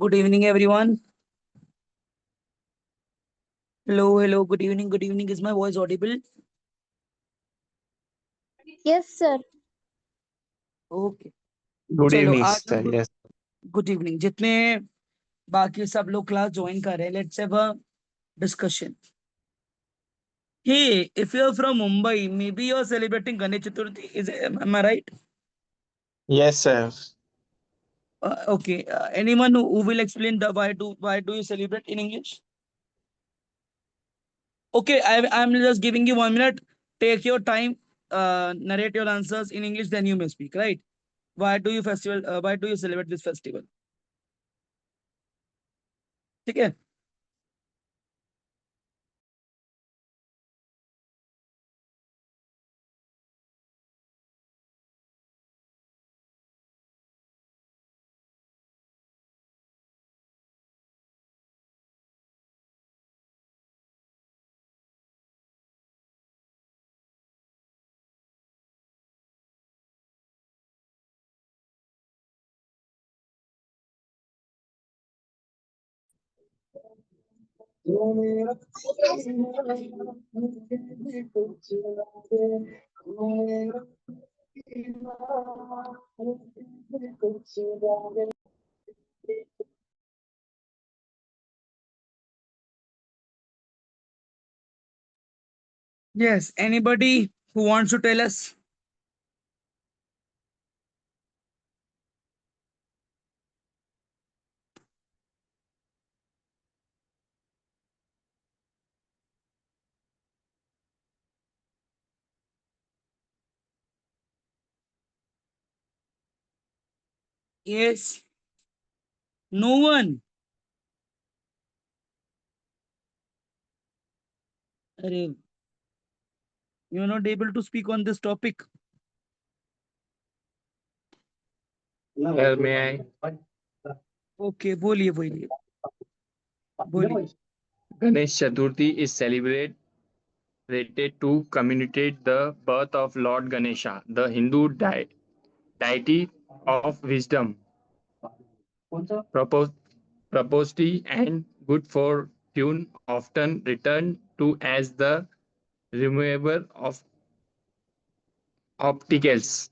Good evening, everyone. Hello, hello. Good evening. Good evening. Is my voice audible? Yes, sir. Okay. Good चलो evening, आज sir. हम Yes. Good evening जितने बाकी सब लोग class join कर रहे हैं let's have a discussion. Hey, if you're from Mumbai, maybe you're celebrating Ganesh Chaturthi. Am I right? Yes, sir. Okay. Anyone who will explain the why do you celebrate in English? Okay, I'm just giving you 1 minute. Take your time. Narrate your answers in English. Then you may speak. Right? Why do you celebrate this festival? ठीक है. Yes. Anybody who wants to tell us? Yes. No one. अरे, you're not able to speak on this topic. Sir, may I? Okay, बोलिए बोलिए बोलिए. Ganesh Chaturthi is celebrated to commemorate the birth of Lord Ganesha, the Hindu deity of wisdom, propos- prosperity, and good fortune, often referred to as the remover of obstacles.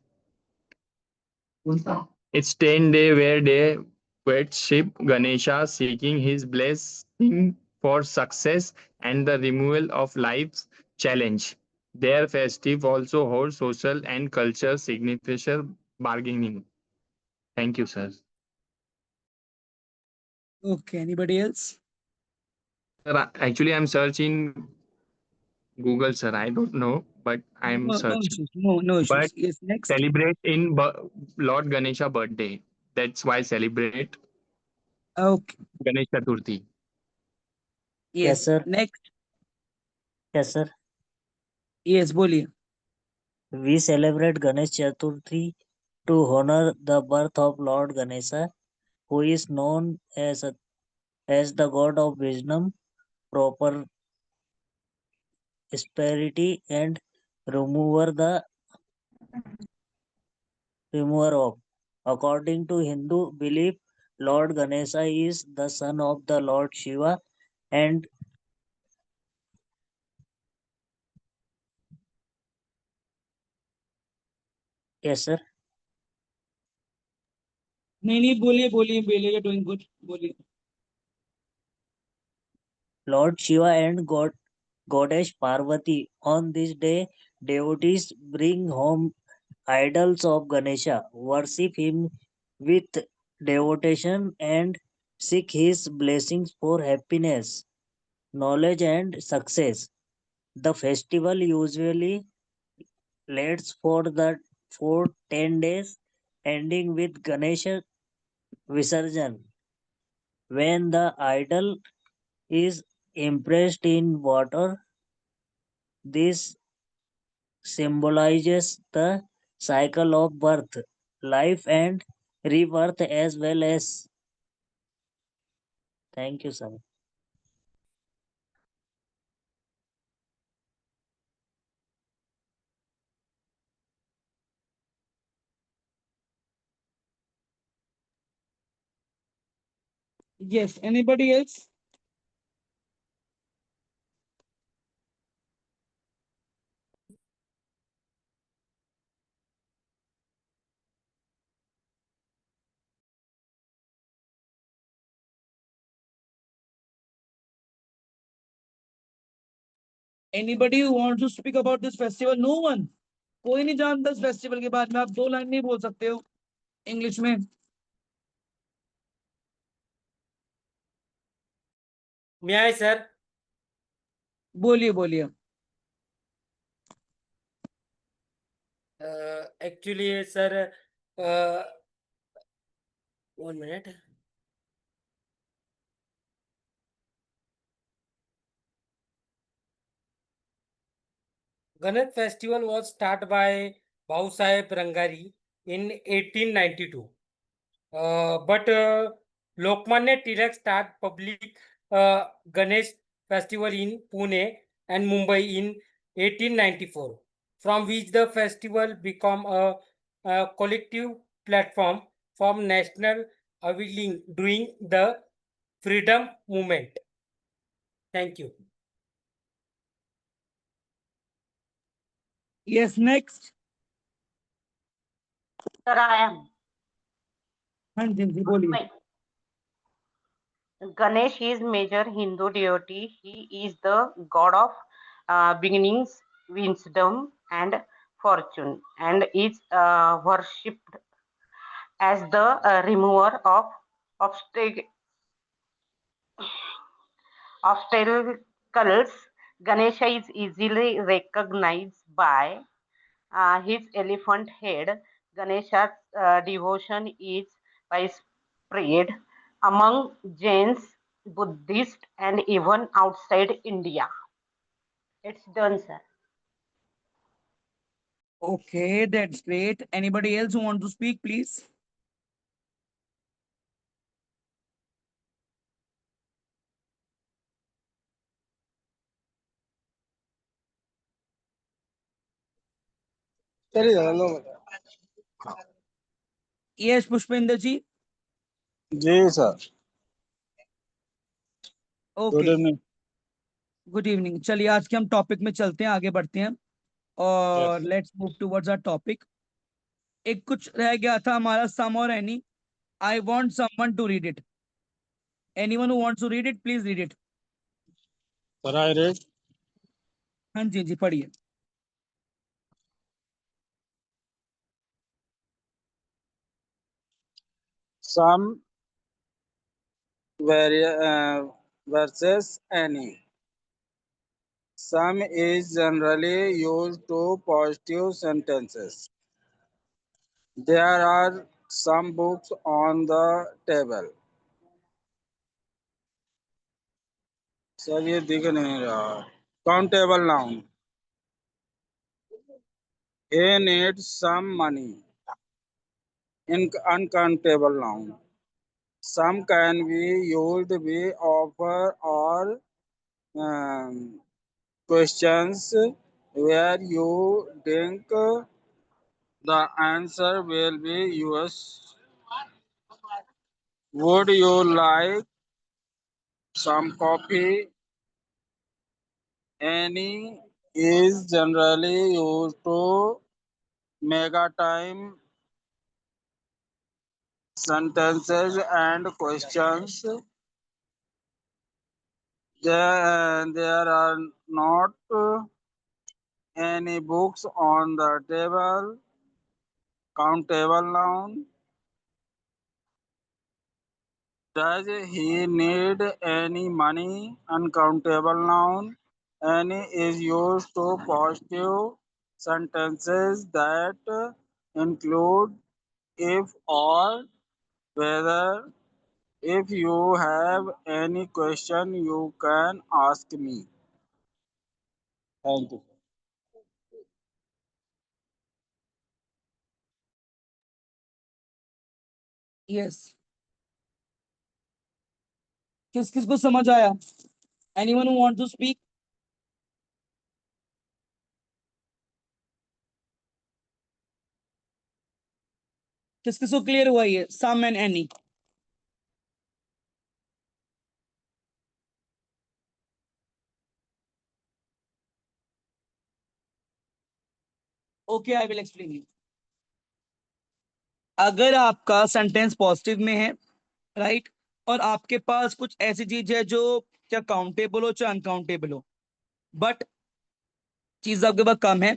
It's 10 day where they worship Ganesha, seeking his blessing for success and the removal of life's challenge. Their festive also holds social and cultural significance bargaining. Thank you, sir. Okay, anybody else? Sir, actually, I'm searching Google, sir. I don't know, but I'm No searching. issues. No But issues. Yes, next. celebrate in Lord Ganesha birthday. That's why celebrate Okay. Ganesh Chaturthi. Yes, Yes, sir. next. Yes, sir. Yes, बोलिए. We celebrate Ganesh Chaturthi to honor the birth of Lord Ganesha, who is known as the god of wisdom, proper prosperity, and remover the remover of. According to Hindu belief, Lord Ganesha is the son of the Lord Shiva, and yes, sir. नहीं बोलिए बोलिए बोलिए. You're doing good. बोलिए. Lord Shiva and Goddess Parvati. On this day, devotees bring home idols of Ganesha, worship him with devotion, and seek his blessings for happiness, knowledge, and success. The festival usually lasts for 10 days, ending with Ganesha Visarjan, when the idol is immersed in water. This symbolizes the cycle of birth, life, and rebirth as well as. Thank you, sir. Yes. Anybody else? Anybody who wants to speak about this festival? No one. कोई नहीं जानता इस festival के बारे में. आप दो line नहीं बोल सकते हो इंग्लिश में. May I, sir? बोलिए बोलिए. Actually, sir, 1 minute. Ganesh festival was started by Bhau Rangari in 1892. But Lokmanya Tilak started public Ganesh festival in Pune and Mumbai in 1894, from which the festival became a collective platform for national awakening during the freedom movement. Thank you. Yes. Next. Sir, I am. हाँ जी जी बोलिए. Ganesh is major Hindu deity. He is the god of beginnings, wisdom, and fortune, and is worshipped as the remover of obstacles. Ganesha is easily recognized by his elephant head. Ganesha's devotion is widespread among Jains, Buddhists, and even outside India. It's done, sir. Okay, that's great. Anybody else who want to speak, please? Yes, Pushpender ji. जी sir. Good Okay. Evening. Good evening. चलिए आज के हम topic में चलते हैं, आगे बढ़ते हैं और let's move towards our topic. एक कुछ रह गया था हमारा सम और any. I want someone to read it. Anyone who wants to read it, please read it. Sir I read. हाँ जी जी पढ़िए. Some versus any. Some is generally used to positive sentences. There are some books on the table. Sir ये दिख नहीं रहा. Countable noun. He needs some money. Uncountable noun. Some can be used to be offer or questions where you think the answer will be yours. Would you like some coffee? Any is generally used to mega time sentences and questions. There are not any books on the table. Countable noun. Does he need any money? Uncountable noun. Any is used to positive sentences that include if or whether. If you have any question, you can ask me. Thank you. Yes. किस किस को समझ आया? Anyone who want to speak? किस किस को clear हुआ ये some and any? Okay, I will explain you. अगर आपका सेंटेंस पॉजिटिव में है, राइट, और आपके पास कुछ ऐसी चीज है जो चाहे काउंटेबल हो चाहे अनकाउंटेबल हो, बट चीज आपके पास कम है,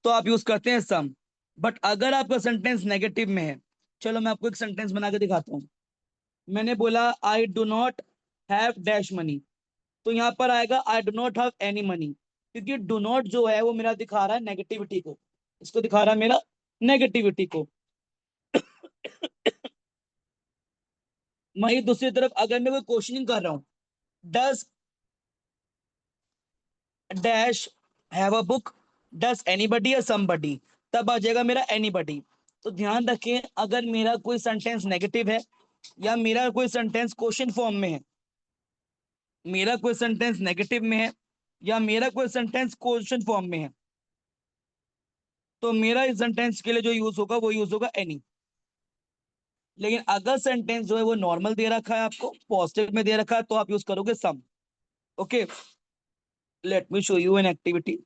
तो आप यूज करते हैं सम। बट अगर आपका सेंटेंस नेगेटिव में है, चलो मैं आपको एक सेंटेंस बना के दिखाता हूँ। मैंने बोला I do not have dash money, तो यहाँ पर आएगा I do not have any money, क्योंकि डू नॉट जो है वो मेरा दिखा रहा है नेगेटिविटी को, इसको दिखा रहा है मेरा नेगेटिविटी को। वहीं दूसरी तरफ अगर मैं कोई क्वेश्चनिंग कर रहा हूँ, does dash have a book, does anybody या समबडी, तब आ जाएगा मेरा एनीबडी। तो ध्यान रखें, अगर मेरा कोई सेंटेंस नेगेटिव है या मेरा कोई सेंटेंस क्वेश्चन फॉर्म में है, मेरा कोई सेंटेंस नेगेटिव में है या मेरा कोई सेंटेंस क्वेश्चन फॉर्म में है, तो मेरा इस सेंटेंस के लिए जो यूज होगा वो यूज होगा एनी। लेकिन अगर सेंटेंस जो है वो नॉर्मल दे रखा है, आपको पॉजिटिव में दे रखा है, तो आप यूज करोगे some. Okay, let me show you an activity.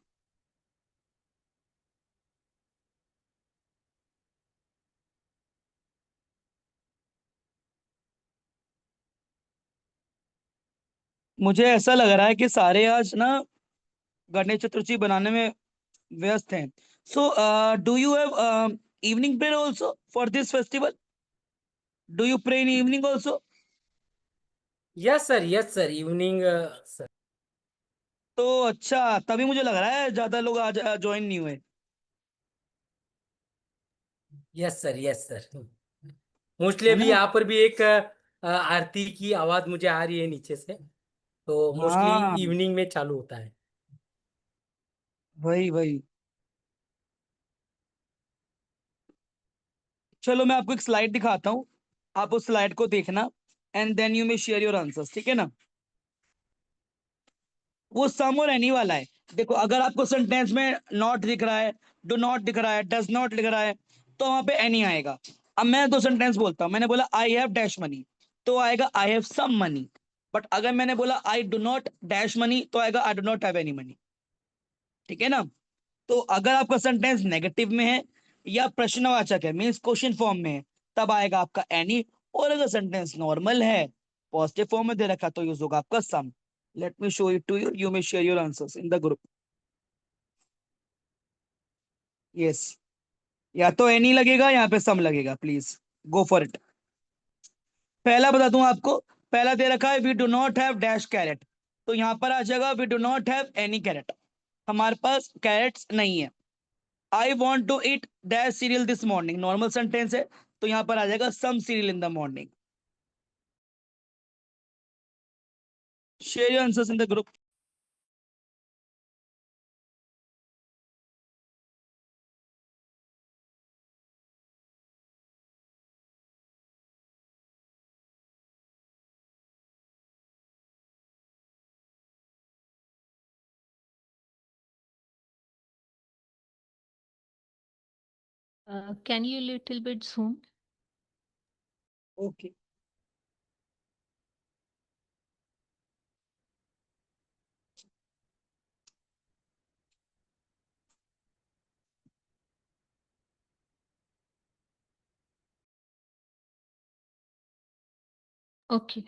मुझे ऐसा लग रहा है कि सारे आज ना गणेश चतुर्थी बनाने में व्यस्त हैं। So do you have evening prayer also for this festival? Do you pray in evening also? Yes, sir. Yes, sir. Evening, sir. तो अच्छा, तभी मुझे लग रहा है ज्यादा लोग आज ज्वाइन नहीं हुए। Yes, sir. Yes, sir. Mostly है अभी ना? यहाँ पर भी एक आरती की आवाज मुझे आ रही है नीचे से, तो मोस्टली हाँ, इवनिंग में चालू होता है। वही वही। चलो मैं आपको एक स्लाइड दिखाता हूँ, आप उस स्लाइड को देखना, and then you may share your answers, ठीक है ना? वो सम और एनी वाला है। देखो, अगर आपको सेंटेंस में नॉट दिख रहा है, डू नॉट दिख रहा है, डज नॉट दिख रहा है, तो वहां पे एनी आएगा। अब मैं दो सेंटेंस बोलता हूँ, मैंने बोला आई हैव डैश मनी, तो आएगा I have some money. But अगर मैंने बोला I do not dash money, तो आएगा I do not have any money. ठीक है ना? तो अगर आपका सेंटेंस नेगेटिव में है या प्रश्नवाचक है, मीन्स क्वेश्चन फॉर्म में है, तब आएगा आपका एनी। और अगर सेंटेंस नॉर्मल है, पॉजिटिव फॉर्म में दे रखा, तो यूज होगा आपका some. Let me show it to you, you may share your answers in the group. Yes, या तो एनी लगेगा, यहाँ पे सम लगेगा, प्लीज गो फॉर इट। पहला बता दूं आपको, पहला दे रखा है we do not have dash carrot, तो यहाँ पर आ जाएगा we do not have any carrot, हमारे पास कैरेट्स नहीं है। I want to eat dash cereal this morning, normal sentence है, तो यहाँ पर आ जाएगा some cereal in the morning. Share your answers in the group. Can you little bit zoom? Okay, Okay.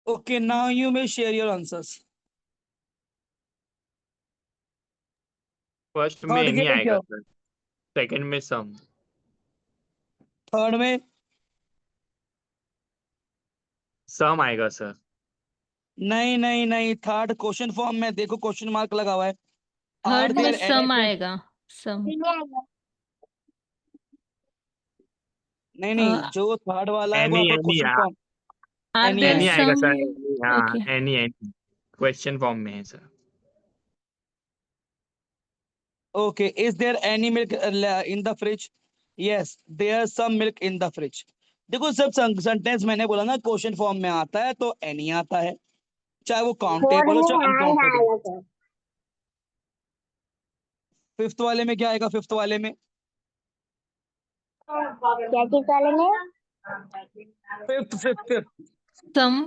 Okay, now you may share your answers. First में third any के लिए क्या आएगा हो? सर, सेकंड में सम, थर्ड में some आएगा sir. नहीं नहीं नहीं, थर्ड क्वेश्चन फॉर्म में देखो, क्वेश्चन मार्क लगा हुआ है। आर थर्ड में देयर एनी सम फिफ्थ? आएगा, सम। नहीं नहीं, जो थर्ड वाला है वो एनी आपका any question form. Are any there any आएगा। आएगा सम? सर, हाँ okay, any any question form में है sir. Okay, is there any milk in the fridge? Yes, there's some milk in the fridge. देखो, सब sentence मैंने बोला ना क्वेश्चन फॉर्म में आता है तो एनी आता है, चाहे वो काउंटेबल हो चाहे अनकाउंटेबल। फिफ्थ वाले में क्या आएगा? फिफ्थ वाले में क्या चीज वाले में? Fifth fifth fifth. Some.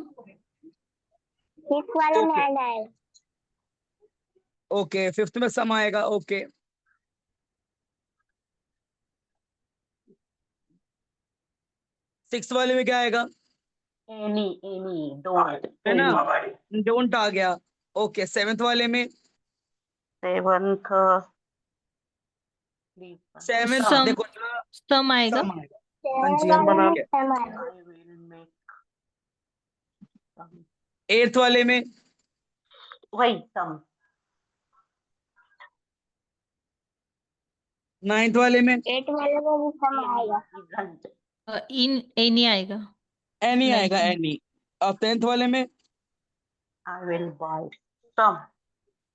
Six वाले में ओके ऐड आएगा। ओके, फिफ्थ में सम आएगा। ओके, सिक्स वाले में क्या आएगा? any, don't, है ना, any. डोंट आ गया। ओके, सेवेंथ वाले में, Seventh, please. सेवेंथ सम, देखो ना, सम आएगा। सम आएगा। हाँ जी, हाँ वाले जी, में ठीक है। सम आएगा। I will make some. Eighth वाले में, Wait, some. नाइन्थ वाले में एट वाले में भी सम आएगा। Isn't. इन एनी आएगा, एनी नाइन्थ आएगा, में। एनी। और टेंथ वाले में I will buy some.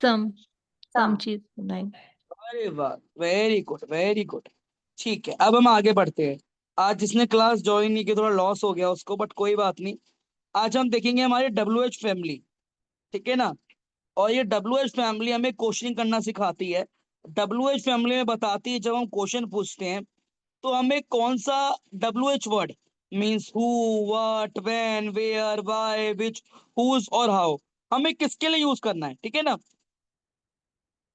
Some, some Some. चीज नाइन। अरे वाह, वेरी गुड वेरी गुड। ठीक है, अब हम आगे बढ़ते हैं। आज जिसने क्लास ज्वाइन नहीं की थोड़ा लॉस हो गया उसको, बट कोई बात नहीं। आज हम देखेंगे हमारी WH फैमिली, ठीक है ना। और ये WH फैमिली हमें क्वेश्चनिंग करना सिखाती है। WH फैमिली में बताती है, जब हम क्वेश्चन पूछते हैं तो हमें कौन सा WH word means who, what, when, where, why, which, whose और हाउ, हमें किसके लिए यूज करना है, ठीक है ना।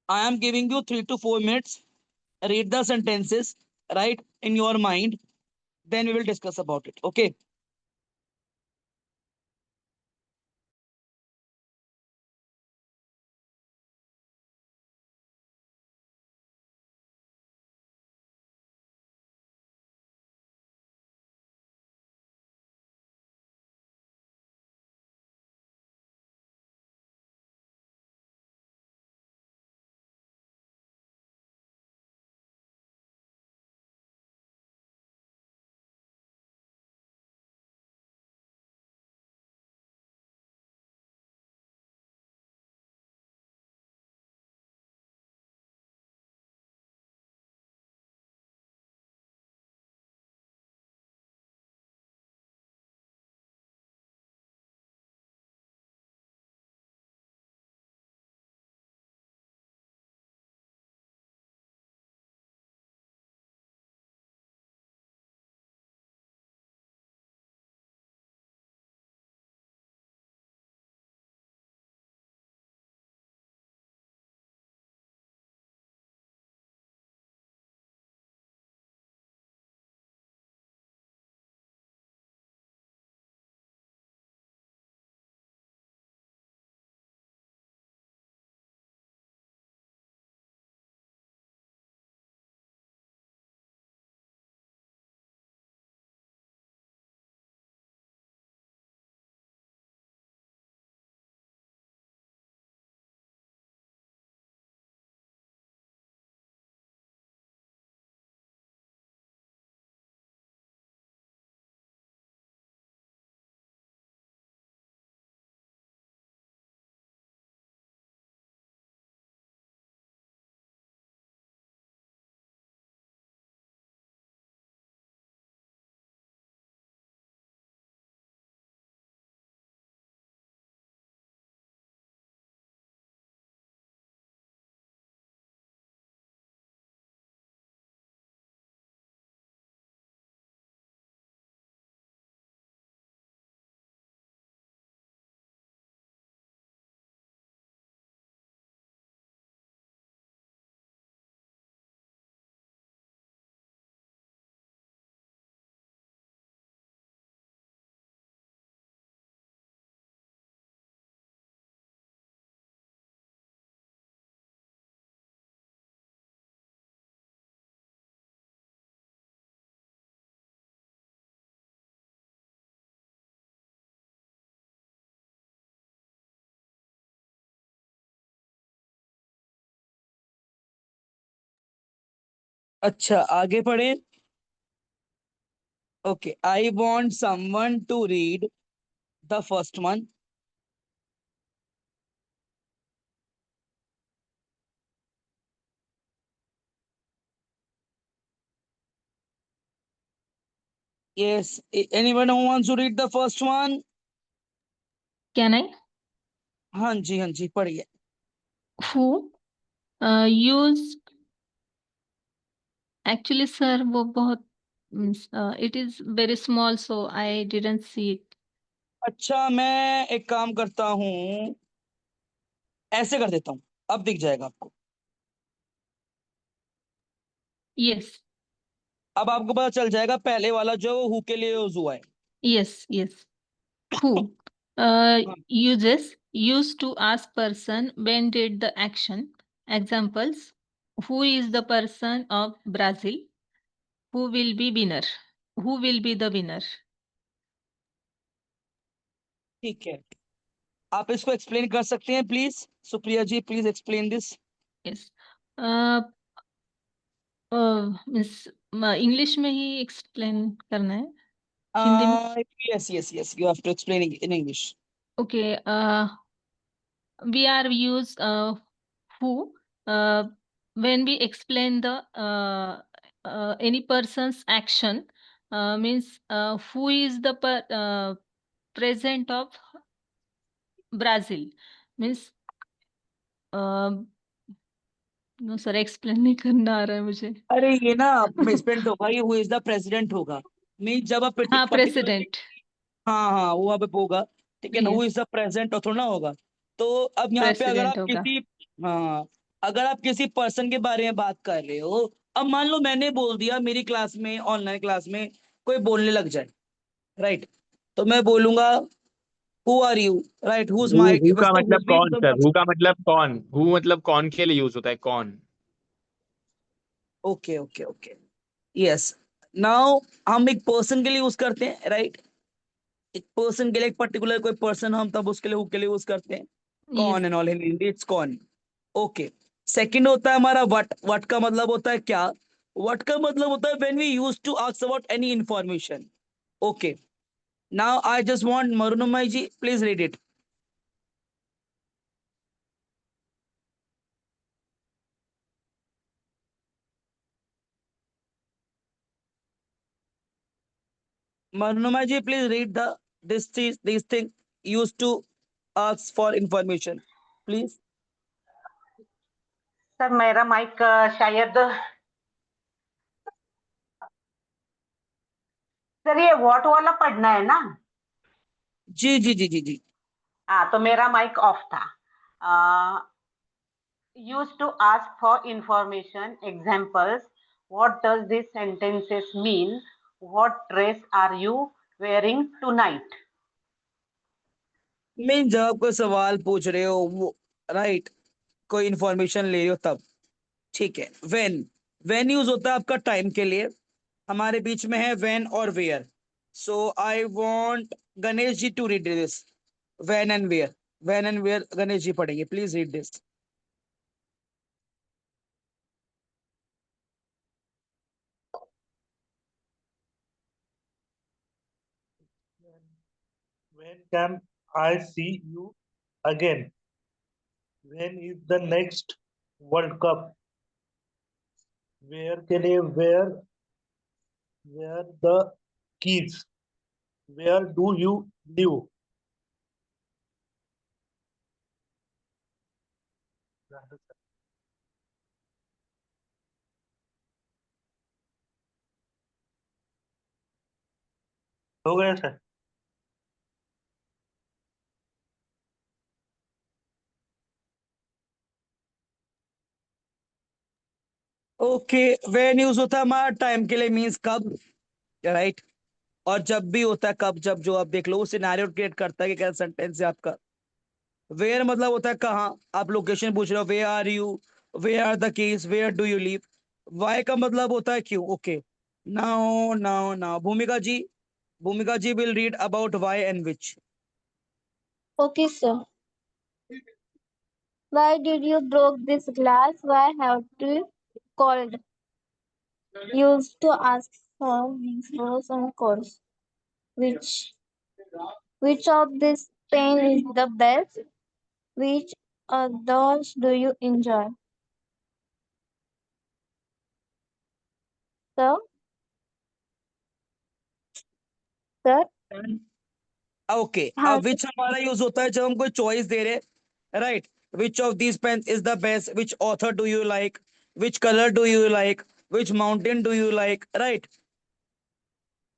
I am giving you 3 to 4 minutes. Read the sentences, right, in your mind, then we will discuss about it. Okay. अच्छा आगे पढ़े. Okay, I want someone to read the first one. Yes, anyone who wants to read the first one? Can I? हाँ जी पढ़िए. Who use actually sir वो बहुत it is very small so I didn't see it. अच्छा मैं एक काम करता हूँ, ऐसे कर देता हूँ, अब दिख जाएगा आपको. Yes, अब आपको पता चल जाएगा पहले वाला जो है वो हु के लिए यूज हुआ है. yes. Who हाँ. used to ask person when did the action. Examples: Who is the person of Brazil? Who will be winner? Who will be the winner? ठीक है, आप इसको एक्सप्लेन कर सकते हैं प्लीज. सुप्रिया जी please explain this. Yes. Miss English में ही एक्सप्लेन करना है हिंदी में. Yes, you have to explain in English. Okay. We are use who when we explain the any person's action means who is the present of Brazil means no sir explain नहीं करना आ रहा है मुझे. अरे ये ना मिसप्रिंट होगा, ये हु इज द प्रेसिडेंट होगा. मीन जब आप एक हाँ पर्टिकुलर, प्रेसिडेंट. हाँ वो अब होगा. ठीक है ना, who yes is the president और थोड़ा ना होगा. तो अब यहाँ पे अगर प्रेसिडेंट आप होगा. किसी, हाँ, अगर आप किसी पर्सन के बारे में बात कर रहे हो, अब मान लो मैंने बोल दिया मेरी क्लास में, ऑनलाइन क्लास में कोई बोलने लग जाए, राइट, तो मैं बोलूंगा who are you, right, who is my, who का वैसे हु मतलब भी कौन सर? मतलब, हु का मतलब कौन? हु मतलब कौन के लिए यूज होता है? कौन? Okay yes. नाउ हम एक पर्सन के लिए यूज करते हैं, राइट, एक पर्सन के लिए, एक पर्टिकुलर कोई पर्सन, हम तब उसके लिए हु के लिए यूज करते हैं. कौन yes and all in Hindi it's कौन. ओके. सेकंड होता है हमारा वट का मतलब होता है क्या. वट का मतलब होता है when we use to ask about any information. Okay. Now I just want Marunumai ji please read it. Marunumai ji please read the this thing used to ask for information please. Sir मेरा माइक शायद, सर ये what वाला पढ़ना है ना. जी. हाँ तो मेरा माइक ऑफ था. Used to ask for information. Examples: What does this sentences mean? What dress are you wearing tonight? मैं जब आप कोई सवाल पूछ रहे हो वो, राइट, कोई इंफॉर्मेशन ले रहे हो तब. ठीक है. वेन यूज होता है आपका टाइम के लिए. हमारे बीच में है वेन और where. So I want Ganesh ji to read this. When and where, when and where Ganesh ji पढ़ेंगे, please read this. When can I see you again? When is the next World Cup? Where के लिए where the keys? Where do you live? हो गया sir. Okay. When use होता है हमारा time के लिए, मीन्स कब, राइट. और जब भी होता है कब, जब जो आप देख लो वो सिनेरियो क्रिएट करता है कि क्या सेंटेंस है आपका. वेयर मतलब होता है कहाँ, आप लोकेशन पूछ रहे हो, where are you, where are the keys, where do you live. Why का मतलब होता है क्यों. Okay. Now Bhumika ji, Bhumika ji will read about why and which. Okay, sir. Why did you broke this glass? Why have you called? used to ask for these pros and cons. Which which of this pen is the best? Which others do you enjoy? Sir, sir, okay, हाँ अब विच हमारा use होता है जब हम कोई choice दे रहे, right? Which of these pen is the best, which author do you like, which colour do you like, which mountain do you like, right?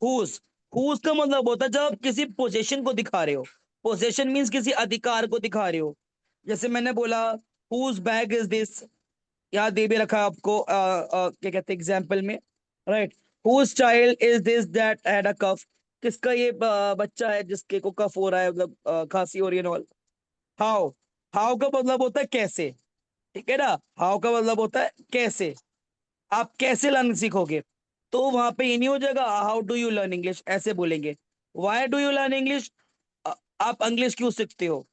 Whose, whose का मतलब होता है जब आप किसी पोजीशन को दिखा रहे हो। पोजीशन मींस किसी अधिकार को दिखा रहे हो। जैसे मैंने बोला हुज बैग इज दिस, यहाँ दे भी रखा है आपको क्या कहते हैं एग्जाम्पल में, right? Whose child is this that had a cough, किसका ये बच्चा है जिसके को कफ हो रहा है, मतलब खांसी हो रही है ऑल। हाउ, हाउ का मतलब होता है कैसे, ठीक है ना? हाउ का मतलब होता है कैसे, आप कैसे लर्न सीखोगे। तो वहां पे ये नहीं हो जाएगा how do you learn English, ऐसे बोलेंगे। Why do you learn English, आप इंग्लिश क्यों सीखते हो,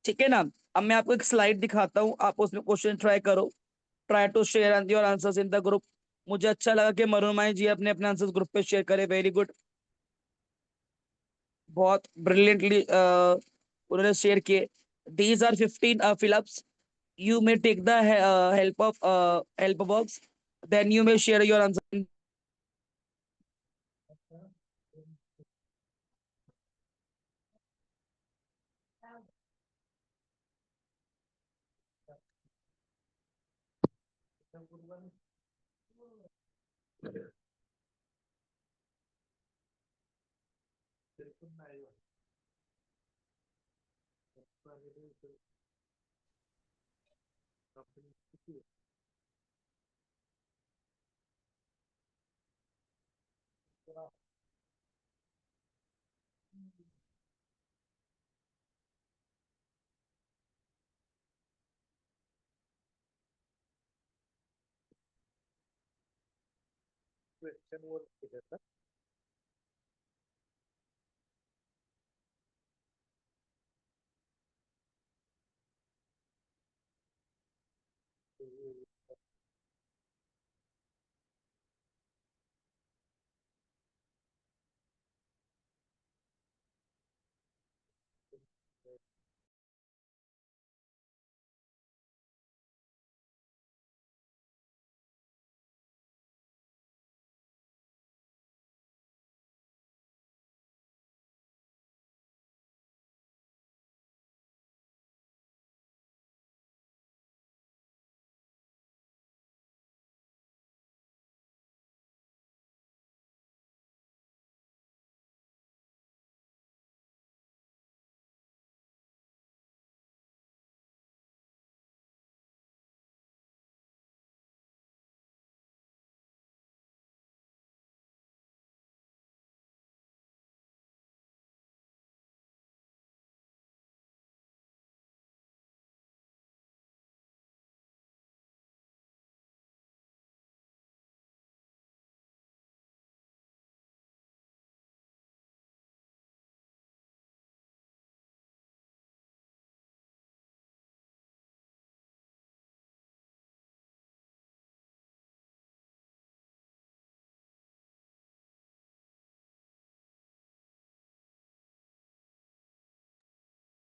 ठीक है ना? अब मैं आपको एक स्लाइड दिखाता हूँ, आप उसमें क्वेश्चन ट्राई करो, try to share your answers in the group. मुझे अच्छा लगा कि मरुमाई जी अपने अपने आंसर्स ग्रुप पे शेयर करे, वेरी गुड, बहुत ब्रिलियंटली उन्होंने शेयर किए। These are 15 fill-ups. You may take the help box, then you may share your answer.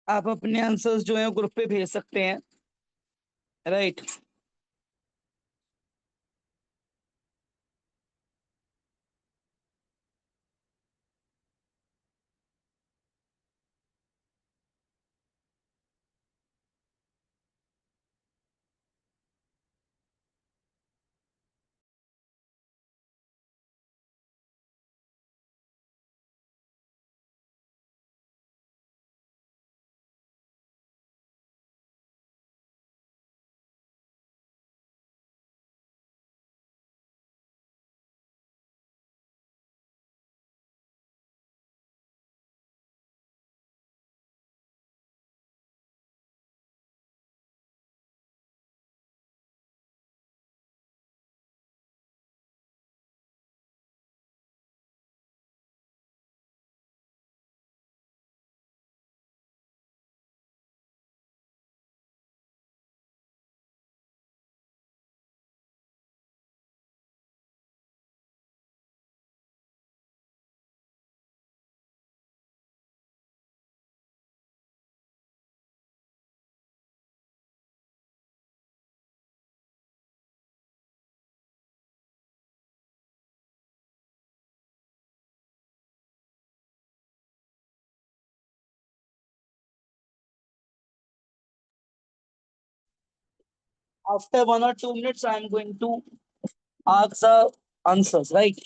आप अपने आंसर्स जो है ग्रुप पे भेज सकते हैं, right? After 1 or 2 minutes, I am going to ask the answers, right?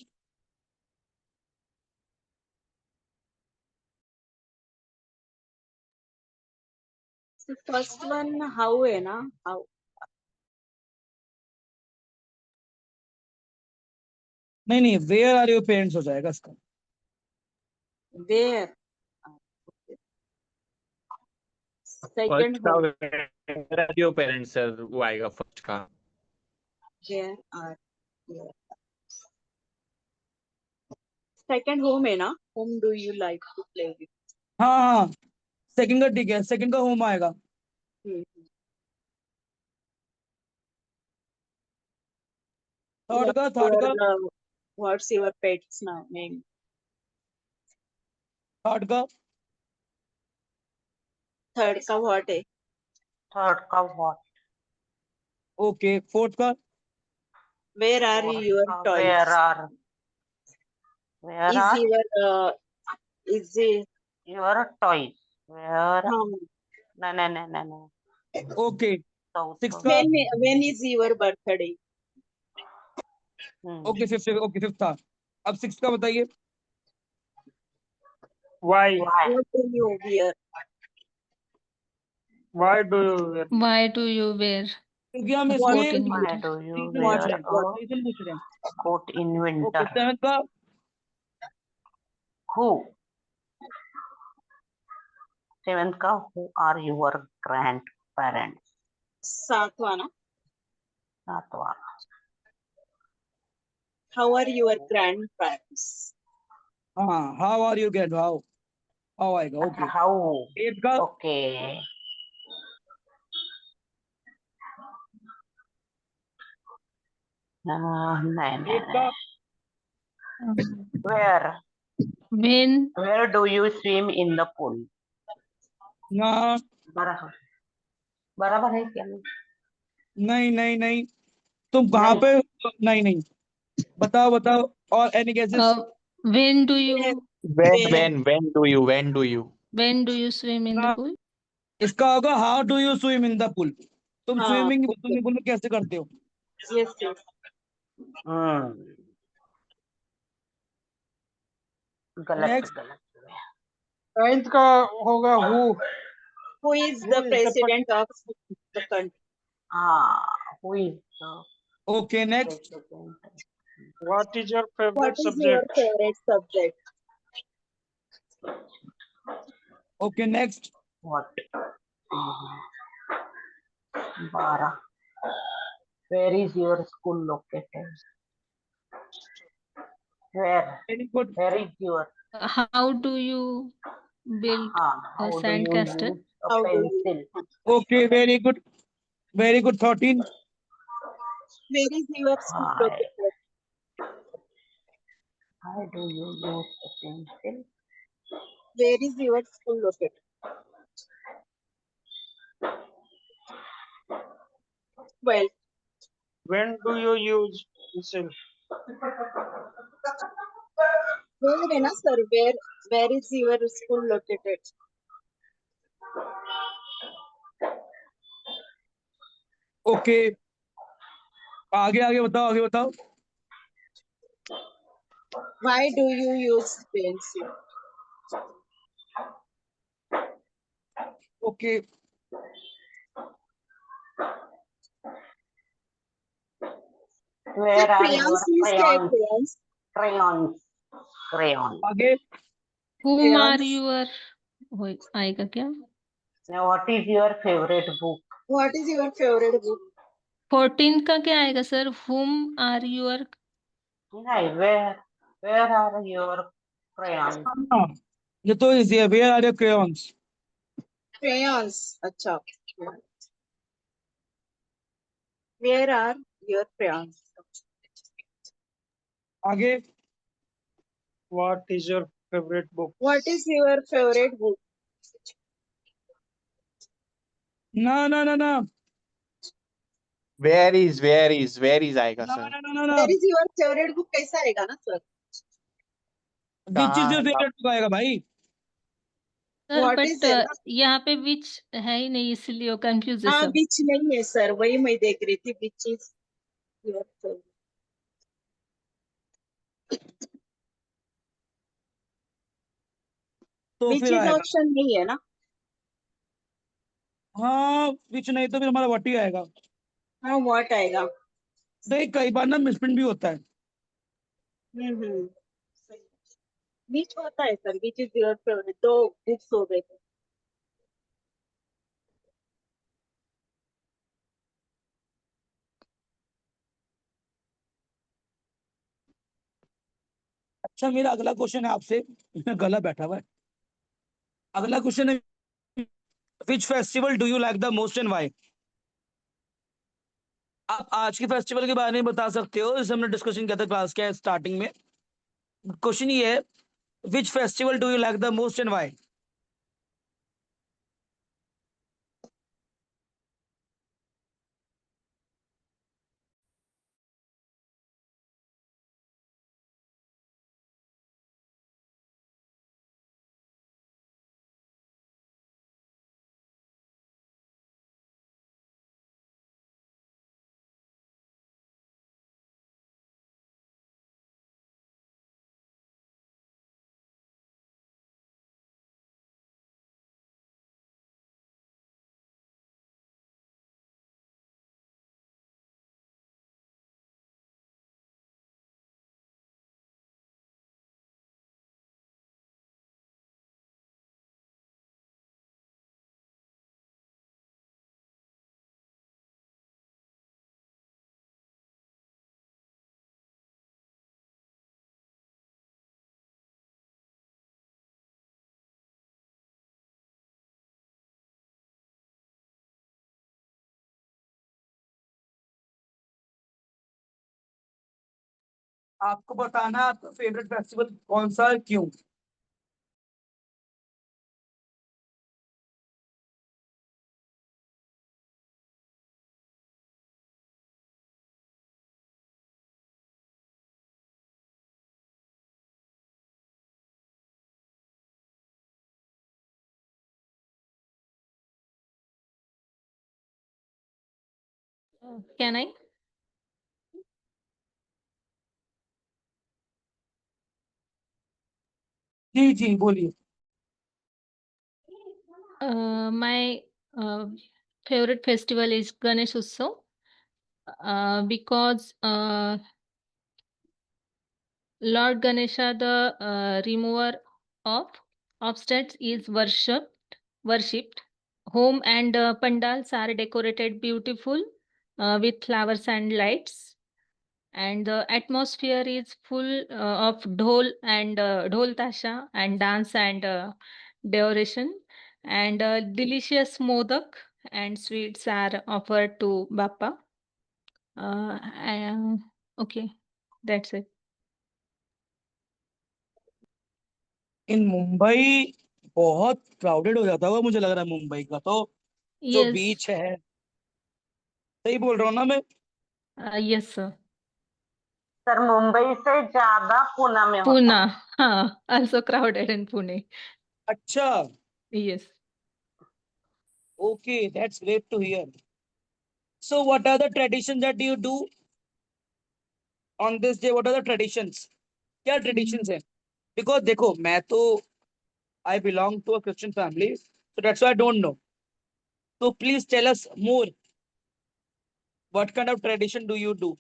So first one, how है ना? How? नहीं, where are your parents हो जाएगा इसका. Where? Second फर्स्ट का home. where are your parents sir वो आएगा फर्स्ट का. Where are your? Second home है ना? Whom do you like to play with? हाँ, सेकंड का ठीक है, सेकंड का होम आएगा. Hmm. थर्ड का What's your pet's name? Third का Third का what है? Third का what? ओके. फोर्थ का Where are Fourth your का toys? where Is are your is it? your toys? Where? Um, No. Okay. South. Six का when is your birthday? Okay. Fifth था. अब six का बताइए. Why? Why? What do you wear? Why do you wear? Why do you wear क्योंकि हम What इसमें do you Why do you reason wear पूछ रहे हैं. what? रीजन पूछ रहे हैं. coat in okay. winter? Seventh का Who? Seventh का who are your grandparents? सातवां ना? सातवां. How are your grandparents? हाँ. How are you get. How आएगा. अच्छा, ओके. how? एट का Okay. नहीं. एट का Where? when Where do you swim in the pool? ना. बराबर है क्या? नहीं. तुम कहाँ पे. नहीं. बताओ. और any guesses. when do you When do you swim in the pool? इसका होगा how do you swim in the pool. तुम हाँ, स्विमिंग पूल में कैसे करते हो. yes. गलत. Next. नाइन्थ का होगा who. Who is the president of the country? Who is the okay. Next. president? What is your What favorite is your subject? favorite subject? Okay. Next. What? 12. Where is your school located? Where? Very good. Where is your? How do you build How do sand you castle? use a How do you- pencil? Okay. Very good. 13. Where is your school Hi. located? How do you use a pencil? Where is your school located? 12. When do you use pencil? Where है ना sir? Where is your school located? Okay. आगे बताओ. Why do you use pencil? Okay. Where are your Crayons use क्या है crayons? crayons? Crayons. आगे. Whom are Crayons. your आएगा क्या? Now, what is your favorite book? What is your favorite book? 14 का क्या आएगा सर? Whom are your नहीं, where are your crayons? हाँ, ये तो इजी है. Where are your crayons. Crayons. अच्छा. Where are your crayons? आगे. What is your favorite book? What is your favorite book? ना. Where is आएगा ना. Sir. Where is your favorite book? कैसा आएगा ना sir? Which is your favourite book आएगा भाई. सर What बट is है ना? यहाँ पे विच है ही नहीं, इसलिए वो कंफ्यूज है हाँ सब। बीच नहीं है सर, वही मैं देख रही थी, बीच इज योर फेवरेट। तो बीच फिर इज आएगा, ऑप्शन नहीं है ना? हाँ विच नहीं तो फिर हमारा व्हाट ही आएगा। हाँ व्हाट आएगा। देख कई बार ना मिसप्रिंट भी होता है। हम्म। बीच होता है sir, beach is your favourite, दो बुक्स हो गए थे। अच्छा मेरा अगला क्वेश्चन है आपसे, इसमें गला बैठा हुआ है। अगला क्वेश्चन है, which festival do you like the most and why? आप आज के फेस्टिवल के बारे में बता सकते हो, जैसे हमने डिस्कशन किया था क्लास के स्टार्टिंग में। क्वेश्चन ये है, which festival do you like the most and why? आपको बताना है आपका फेवरेट फेस्टिवल कौन सा है, क्यों? Can I? जी जी बोलिए। My favorite festival is Ganesh Utsav because Lord Ganesha, the remover of obstacles, is worshipped. Home and pandals are decorated beautiful with flowers and lights, and the atmosphere is full of dhol tasha and dance and decoration, and delicious modak and sweets are offered to Bappa. Okay, that's it. इन मुंबई बहुत crowded हो जाता होगा, मुझे लग रहा है मुंबई का तो जो Yes, बीच है, सही बोल रहा हूँ ना मैं? yes sir. सर मुंबई से ज्यादा पुणे में होता है। Pune, also crowded in Pune. अच्छा, Yes. Okay that's great to hear. So what are the tradition that you do on this day? What are the traditions? क्या ट्रेडिशंस है? बिकॉज देखो मैं तो I belong to a Christian family, so that's why I don't know. तो please tell us more, what kind of tradition do you do?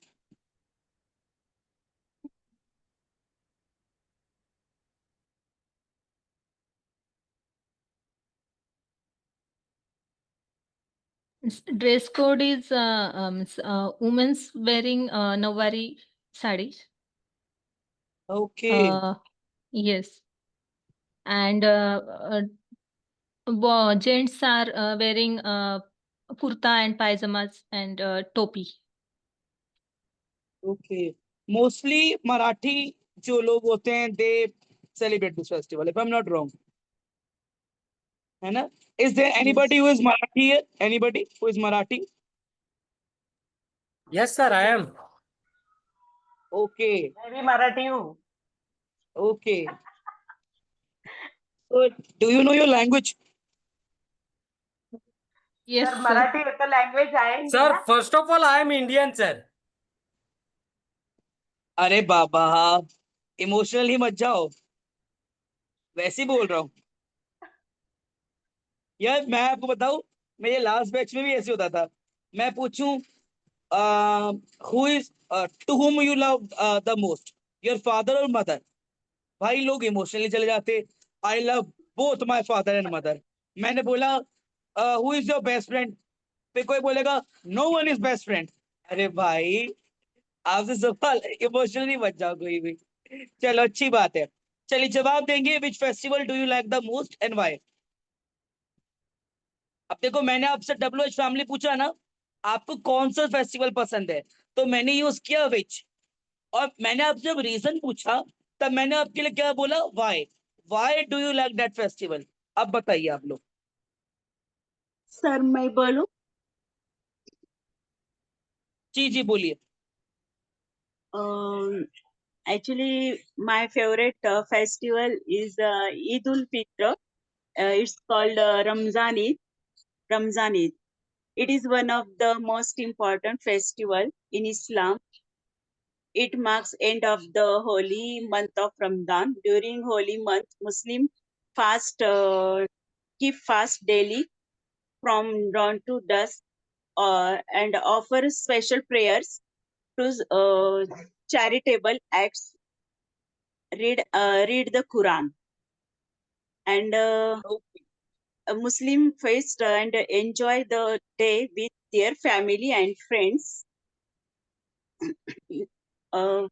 Dress code is women's wearing Nawari sarees. Okay Yes, and gents are wearing kurta and pajamas and topi. Okay, mostly Marathi जो लोग होते हैं they celebrate this festival, if I am not wrong, है ना? Is there anybody Yes. Who is Marathi? Anybody who is Marathi? Yes, sir, I am. Okay मैं भी मराठी हूँ। Okay, So, do you know your language? Yes, sir sir. Marathi तो language आहे Sir, India. first of all, I am Indian, sir. अरे बाबा, emotional ही मत जाओ, वैसे ही बोल रहा हूँ यार। मैं आपको बताऊं, मेरे लास्ट बैच में भी ऐसे होता था। मैं पूछूं who is to whom you love the most, your father और मदर, भाई लोग इमोशनली चले जाते। I love both my father and mother. मैंने बोला who is your best friend, फिर कोई बोलेगा no one is best friend. अरे भाई, आपसे सवाल इमोशनली मत जाओ कोई भी। चलो अच्छी बात है, चलिए जवाब देंगे। Which festival do you like the most and why? अब देखो, मैंने आपसे WH फैमिली पूछा ना, आपको कौन सा फेस्टिवल पसंद है, तो मैंने यूज किया विच। और मैंने आपसे जब रीजन पूछा, तब मैंने आपके लिए क्या बोला? Why. Why do you like that festival? अब बताइए आप लोग। सर मैं बोलूं? जी जी बोलिए। Actually, my favorite festival is Eid ul Fitr. It's called Ramzan Eid. Ramzan Eid. It is one of the most important festival in Islam. It marks end of the holy month of Ramadan. During holy month, Muslim fast keep fast daily from dawn to dusk, and offer special prayers to charitable acts, read the Quran, and a Muslim feast and enjoy the day with their family and friends. Uh,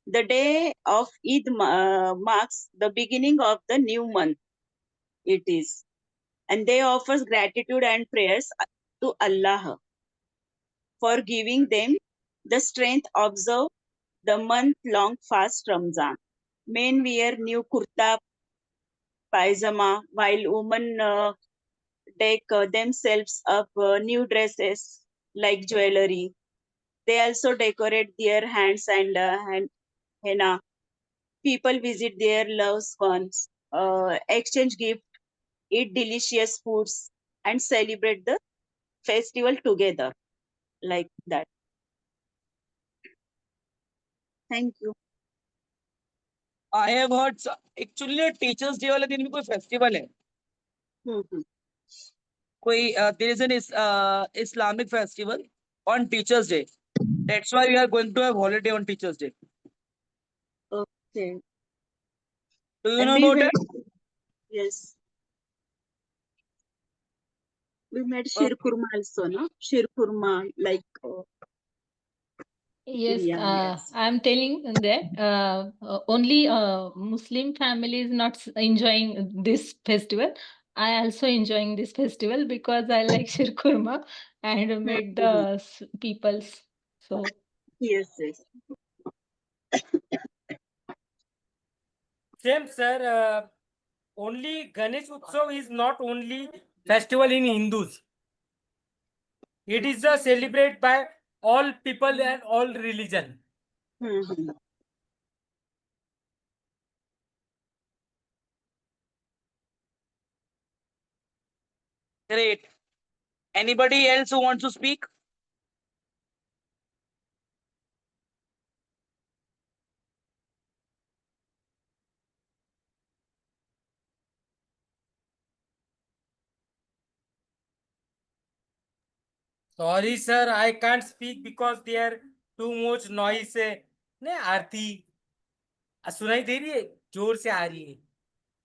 the day of Eid marks the beginning of the new month. It is, and they offers gratitude and prayers to Allah for giving them the strength to observe the month-long fast Ramzan. Men wear new kurta pajama, while women deck themselves up new dresses like jewelry. They also decorate their hands and henna. People visit their loved ones, exchange gifts, eat delicious foods, and celebrate the festival together like that. Thank you. I have heard actually teachers day वाले दिन भी कोई festival है, hmm. कोई there is an Islamic festival on teachers day. That's why we are going to have holiday on teachers day. Okay. Do you And know we about made, it? yes, we made shir kurma also, no? Shir kurma, like Yes, biryani. Yes. I'm telling that only Muslim families not enjoying this festival. I also enjoying this festival because I like shir kurma and made the peoples. So Yes, yes. Same, sir. Only Ganesh Utsav is not only festival in Hindus. It is celebrated by all people and all religion. Mm-hmm. Great. Anybody else who wants to speak? Sorry, sir, I can't speak because there too much noise है। नहीं आरती सुनाई दे रही है, जोर से आ रही है,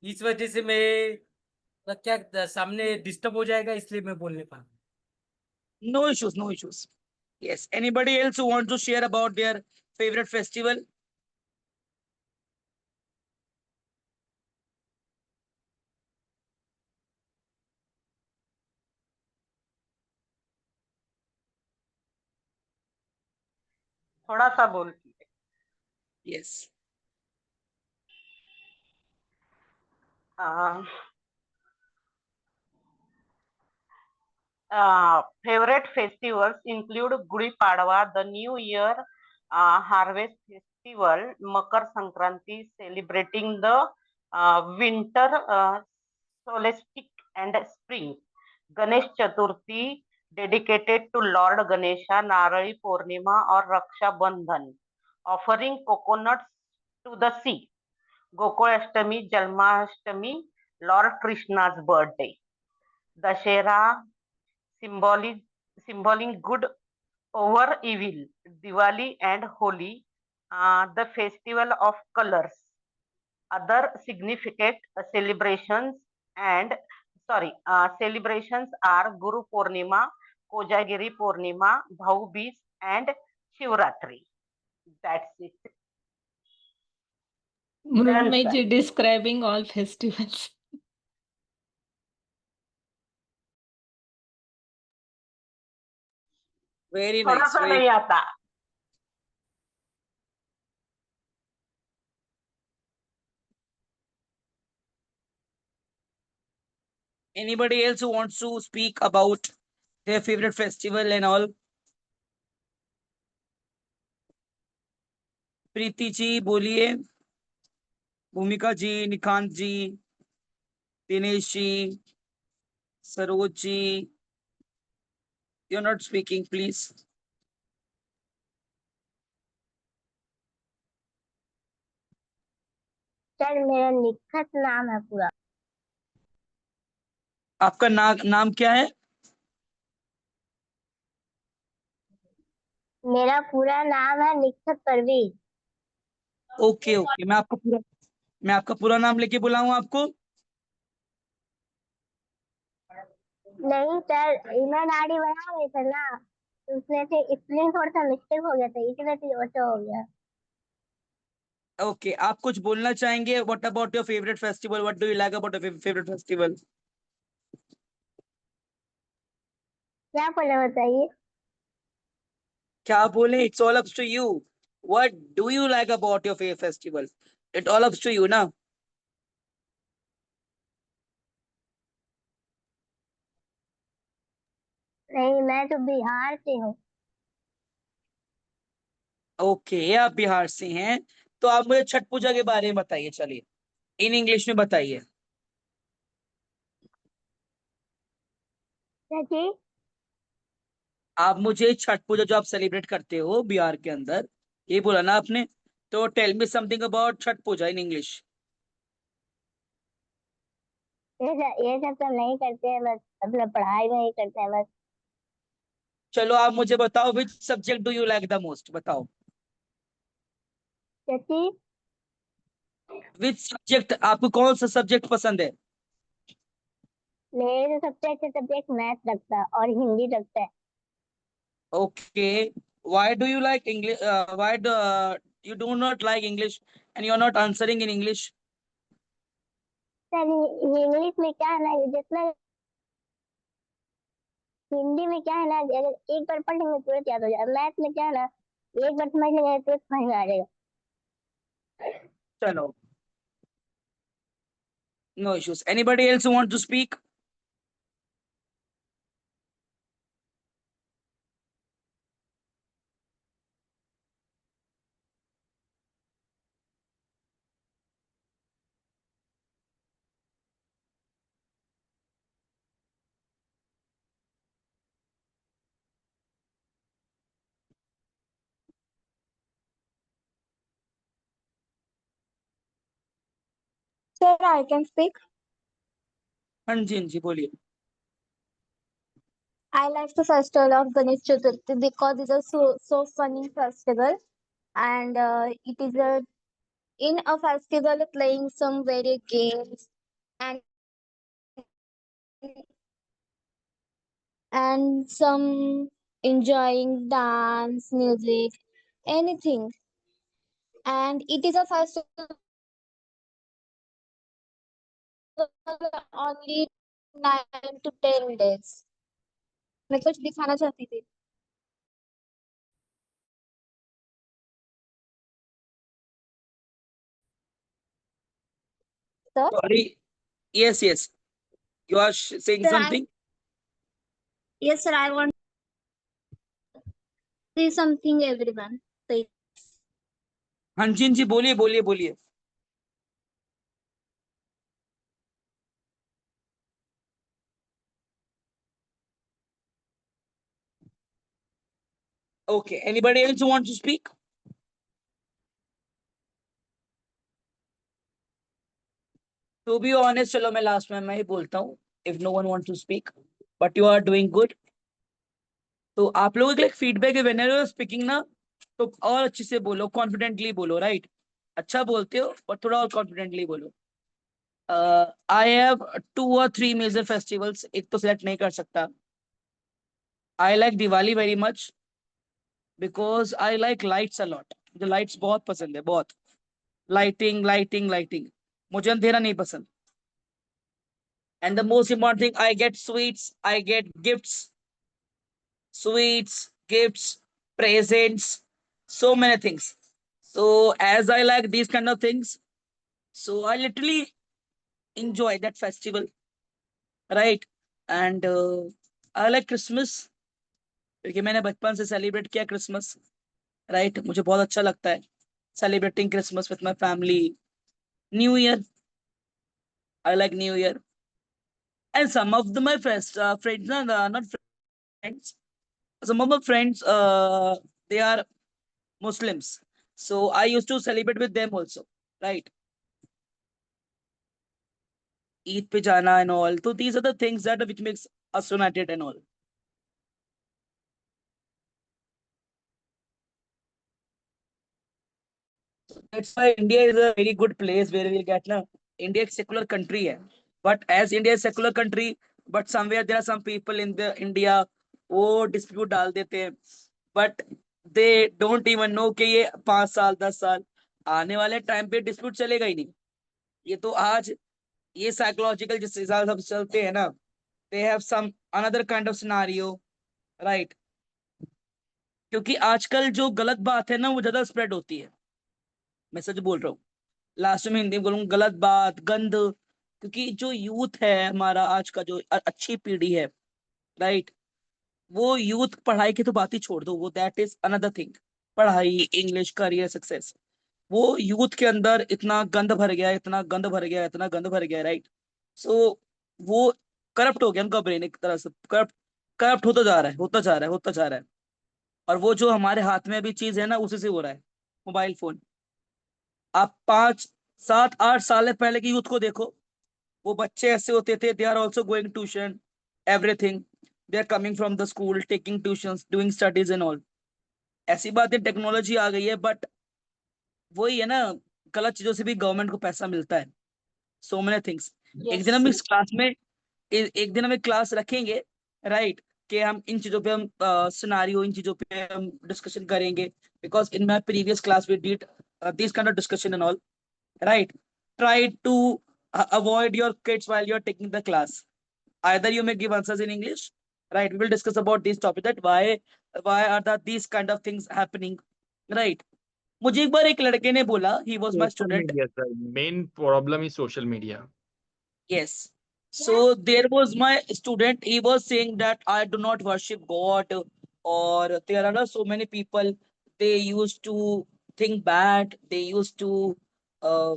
इस वजह से मैं क्या सामने डिस्टर्ब हो जाएगा, इसलिए मैं बोल नहीं पा। No issues, no issues. Yes. Anybody else who wants to share about their favorite festival? थोड़ा सा बोल. Yes. Favorite festivals include Gudi Padwa, the New Year Harvest Festival, Makar Sankranti, celebrating the winter solstice and spring. Ganesh Chaturthi dedicated to Lord Ganesha, Narali Purnima or Raksha Bandhan, offering coconuts to the sea. Gokulashtami, Jalmashtami, Lord Krishna's birthday. Dashera, symboling good over evil. Diwali and Holi, the festival of colors. Other significant celebrations are Guru Purnima, Kojagiri Purnima, Bhau Beej, and Shivratri. That's it. Mrunmayji ji describing all festivals. Very थोड़ा nice. सा Very नहीं आता. Anybody else who wants to speak about their favorite festival and all? Preeti ji बोलिए, भूमिका जी, निकांत जी, Dinesh ji, Saroj ji. You're not speaking, please. Sir मेरा निखत नाम है पूरा. आपका नाम क्या है? मेरा पूरा नाम है निखत परवीन. ओके ओके, मैं आपका पूरा नाम लेके बुलाऊं आपको? नहीं सर, ईमेल आईडी बना गई था ना, उसमें से स्पेलिंग थोड़ा सा मिस्टेक हो गया था, इसलिए तो वैसा हो गया. ओके, आप कुछ बोलना चाहेंगे? What about your favourite festival? What do you like about your favourite festival? क्या बोले बताइए. क्या बोले? It's all up to you. What do you like about your favourite festival? It all up to you ना. नहीं, मैं तो बिहार से हूँ. ओके, आप बिहार से हैं, तो आप मुझे छठ पूजा के बारे में बताइए. चलिए, इन इंग्लिश में बताइए. क्या चीज? आप मुझे छठ पूजा जो आप सेलिब्रेट करते हो बिहार के अंदर, ये बोला ना आपने, तो tell me something about Chhath Puja in English. ये सब तो नहीं करते हैं, बस अपना पढ़ाई में ही करते हैं बस. चलो आप मुझे बताओ, which subject do you like the most? बताओ, क्या चीज? विच सब्जेक्ट, आपको कौन सा सब्जेक्ट पसंद है? मेरे तो सबसे अच्छा सब्जेक्ट मैथ लगता है और हिंदी लगता है. Okay, why do you like English? Why you do not like English and you're not answering in English? Sir English में क्या है ना, जितना हिंदी में क्या है ना, अगर एक बार पढ़ लेंगे तुरंत याद हो जाएगा. मैथ में क्या है ना, एक बार समझ लेंगे तुरंत समझ में आ जाएगा. चलो, no issues. Anybody else who want to speak? Sir, I can speak. हाँ जी बोलिए. I like the festival of Ganesh Chaturthi because it's a so funny festival, and it is in a festival playing some various games and some enjoying dance, music, anything. And it is a festival only 9 to 10 days. मैं कुछ दिखाना चाहती थी. Sir? Sorry. Yes. You are saying Sir, something? Yes, sir. I want to say something, everyone. Please. हाँ जी बोलिए. Okay, anybody else who wants to speak? To be honest, चलो मैं last में मैं ही बोलता हूँ. If no one wants to speak, but you are doing good. तो आप लोगों के लिए फीडबैक है, whenever you're speaking ना, तो और अच्छे से बोलो, कॉन्फिडेंटली बोलो, राइट? अच्छा बोलते हो पर थोड़ा और कॉन्फिडेंटली बोलो. I have 2 or 3 major festivals, एक तो सिलेक्ट नहीं कर सकता. I like Diwali very much because I like lights a lot. मुझे लाइट्स बहुत पसंद है, बहुत. Lighting lighting lighting. मुझे अंधेरा नहीं पसंद. And the most important thing, I get sweets, I get gifts, sweets, gifts, presents, so many things. So as I like these kind of things, so I literally enjoy that festival, right? And I like Christmas क्योंकि मैंने बचपन से celebrate किया Christmas, right? मुझे बहुत अच्छा लगता है celebrating Christmas with my family. New year, I like new year. And some of the my friends not friends, some of my friends they are Muslims. So I used to celebrate with them also, right? Eid pe jana and all. So these are the things that which makes us united and all. So that's why India is a very good place where we get na. India is secular country hai. But as India is secular country, but somewhere there are some people in the India वो dispute डाल देते हैं. But they don't even know कि ये 5 साल 10 साल आने वाले टाइम पे dispute चलेगा ही नहीं. ये तो आज ये साइकोलॉजिकल जिस हिसाब से चलते हैं ना, they have some another kind of scenario, right? क्योंकि आजकल जो गलत बात है ना वो ज्यादा स्प्रेड होती है. मैं सच बोल रहा हूँ. लास्ट में हिंदी में बोलूँ, गलत बात, गंद. क्योंकि जो यूथ है हमारा आज का, जो अच्छी पीढ़ी है, राइट? वो यूथ पढ़ाई की तो बात ही छोड़ दो, वो दैट इज अनदर थिंग. पढ़ाई, इंग्लिश, करियर, सक्सेस, वो यूथ के अंदर इतना गंद भर गया, इतना गंद भर गया, इतना गंद भर गया, राइट? सो वो करप्ट हो गया, उनका ब्रेन एक तरह से करप्ट करप्ट होता जा रहा है, होता जा रहा है, होता जा रहा है. और वो जो हमारे हाथ में अभी चीज है ना, उसी से हो रहा है, मोबाइल फोन. आप 5 7 8 साल पहले की यूथ को देखो, वो बच्चे ऐसे होते थे. They are also going tuition, everything. They are coming from the school, taking tuition, doing studies and all. ऐसी बात है, टेक्नोलॉजी आ गई है, बट वही है ना, गलत चीजों से भी गवर्नमेंट को पैसा मिलता है. So many things. एक दिन हम इस क्लास में एक दिन हम एक क्लास रखेंगे, राइट? कि हम इन चीजों पे हम सिनारियो, इन चीजों पे हम डिस्कशन करेंगे. Because in my previous class we did this kind of discussion and all, right? Try to avoid your kids while you're taking the class. Either you may give answers in English, right? We will discuss about this topic, that why are that these kind of things happening, right? मुझे एक बार एक लड़के ने बोला, he was my Social student. media, sir. Main problem is social media. Yes. So there was my student. He was saying that I do not worship God, or there are so many people. They used to think bad. They used to uh,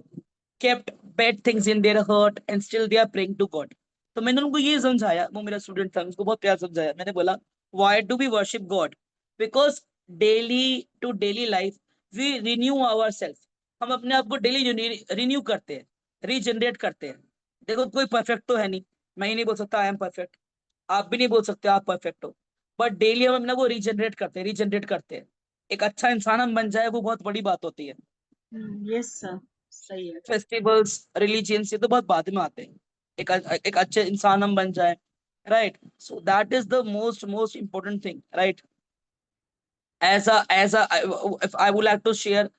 kept bad things in their heart, and still they are praying to God. तो मैंने उनको ये समझाया, वो मेरा student था, उसको बहुत प्यार समझाया. मैंने बोला, why do we worship God? Because daily to daily life we renew ourselves. हम अपने आप को डेली रिन्यू करते हैं, रीजनरेट करते हैं. देखो कोई परफेक्ट तो है नहीं. मैं ही नहीं बोल सकता आई एम परफेक्ट. आप भी नहीं बोल सकते आप परफेक्ट हो. बट डेली हम अपना वो रीजनरेट करते हैं, रीजनरेट करते हैं. एक अच्छा इंसान हम बन जाए, वो बहुत बड़ी बात होती है. यस सर, सही है. फेस्टिवल्स, रिलीजियंस, ये तो बहुत बाद में आते हैं. एक अच्छे इंसान हम बन जाए, right? So that is the most most important thing, right? If I would like to share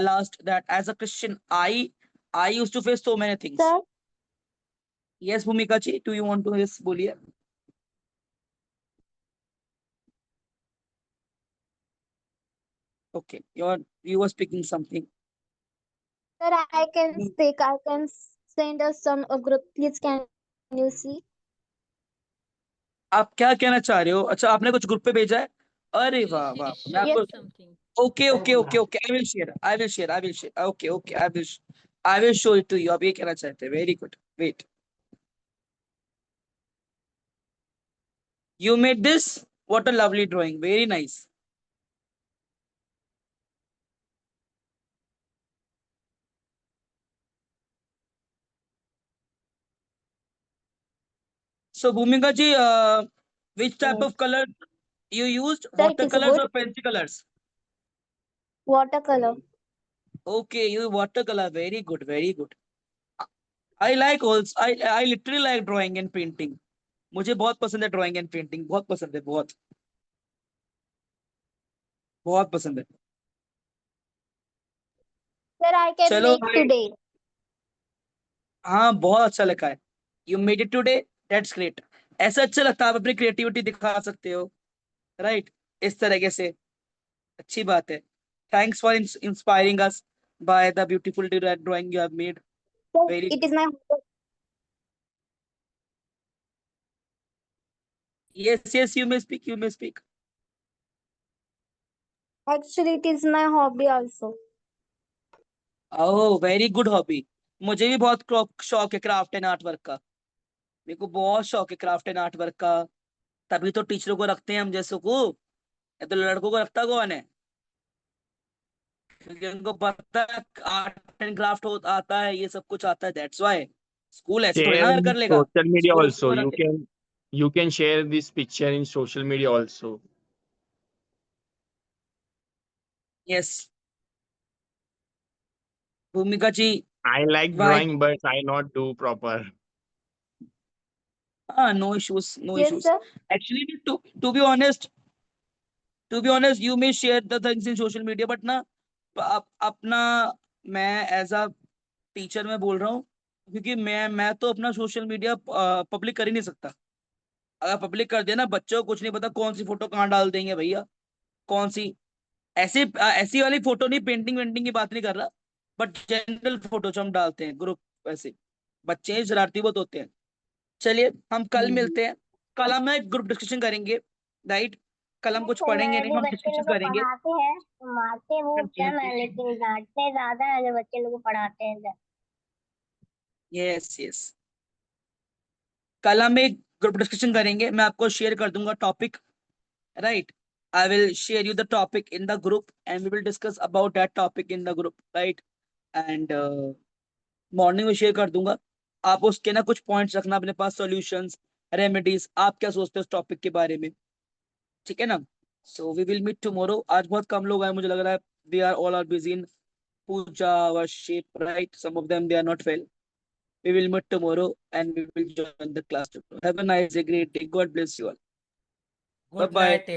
last that as a Christian, I used to face so many things. Sir, Yes, Bhumika ji, do you want to yes बोलिए? Okay, you were speaking something. sir, I can speak. I can send us some a group. Please, can you see? आप क्या कहना चाह रहे हो? अच्छा, आपने कुछ ग्रुप पे भेजा है? अरे वाह वाह, मैं आपको Yes. Something. Okay okay okay okay, I will share, I will share, I will share. Okay okay, I will show it to you. आप ये कहना चाहते हैं, very good. Wait, you made this, what a lovely drawing, very nice. So Bhumika ji, which type of color you used? Sir, it is Watercolors good. or pencil colors? Watercolor. Okay, you watercolor. Very good, very good. I like also. I literally like drawing and painting. मुझे बहुत पसंद है drawing and painting, बहुत पसंद है, बहुत बहुत पसंद है. Sir, I can चलो make भाई, today. हाँ बहुत अच्छा लिखा है. You made it today, that's great. ऐसा अच्छा लगता है, आप अपनी क्रिएटिविटी दिखा सकते हो, राइट? इस तरीके से अच्छी बात है. Thanks for inspiring us by the beautiful drawing you have made. Sir, very it is my yes, you may speak, you may speak. actually it is my hobby also. Oh very good hobby. मुझे भी बहुत शौक है craft and art work का. मेरे को बहुत शौक है क्राफ्ट एंड आर्ट वर्क का. तभी तो टीचरों को रखते हैं हम जैसों को. या तो लड़कों को रखता कौन है? क्योंकि उनको पता है आर्ट एंड क्राफ्ट आता है, ये सब कुछ आता है. That's why. स्कूल ऐसे थोड़ी Share ना in कर लेगा. social media school also. उसको रखे. You can share this picture in social media also. Yes Bhumika ji. I like why. drawing, but I not do proper. हाँ, no issues, no Yes, issues. sir. Actually to be honest, you may share the things in social media, but ना अपना, मैं as a teacher में बोल रहा हूँ, क्योंकि मैं तो अपना सोशल मीडिया पब्लिक कर ही नहीं सकता. अगर पब्लिक कर दिया ना, बच्चों को कुछ नहीं पता कौन सी फोटो कहाँ डाल देंगे भैया. कौन सी ऐसी वाली फोटो नहीं, पेंटिंग वेंटिंग की बात नहीं कर रहा, बट जनरल फोटो जो हम डालते हैं ग्रुप, वैसे बच्चे शरारती बहुत होते हैं. चलिए हम कल मिलते हैं. कल हम एक ग्रुप डिस्कशन करेंगे, राइट? कल हम कुछ पढ़ेंगे नहीं, हम बच्चे डिस्कशन लोग को करेंगे. पढ़ाते हैं, मारते वो हाँ जी, हाँ कम है, जी. लेकिन डांटते ज्यादा है जो बच्चे लोग को पढ़ाते हैं. Yes yes. कल हम एक ग्रुप डिस्कशन करेंगे, मैं आपको शेयर कर दूंगा topic, right? I will share you the topic in the group and we will discuss about that topic in the group, right? And morning में शेयर कर दूंगा. आप उसके ना कुछ पॉइंट्स रखना अपने पास, सॉल्यूशंस, रेमेडीज, आप क्या सोचते हो उस टॉपिक के बारे में, ठीक है ना? So we will meet tomorrow. आज बहुत कम लोग आए मुझे लग रहा है. They are all are busy in puja worship, right? Some of them they are not well. We will meet tomorrow and we will join the class tomorrow. Have a nice day, great day. God bless you all. Bye Good bye. night.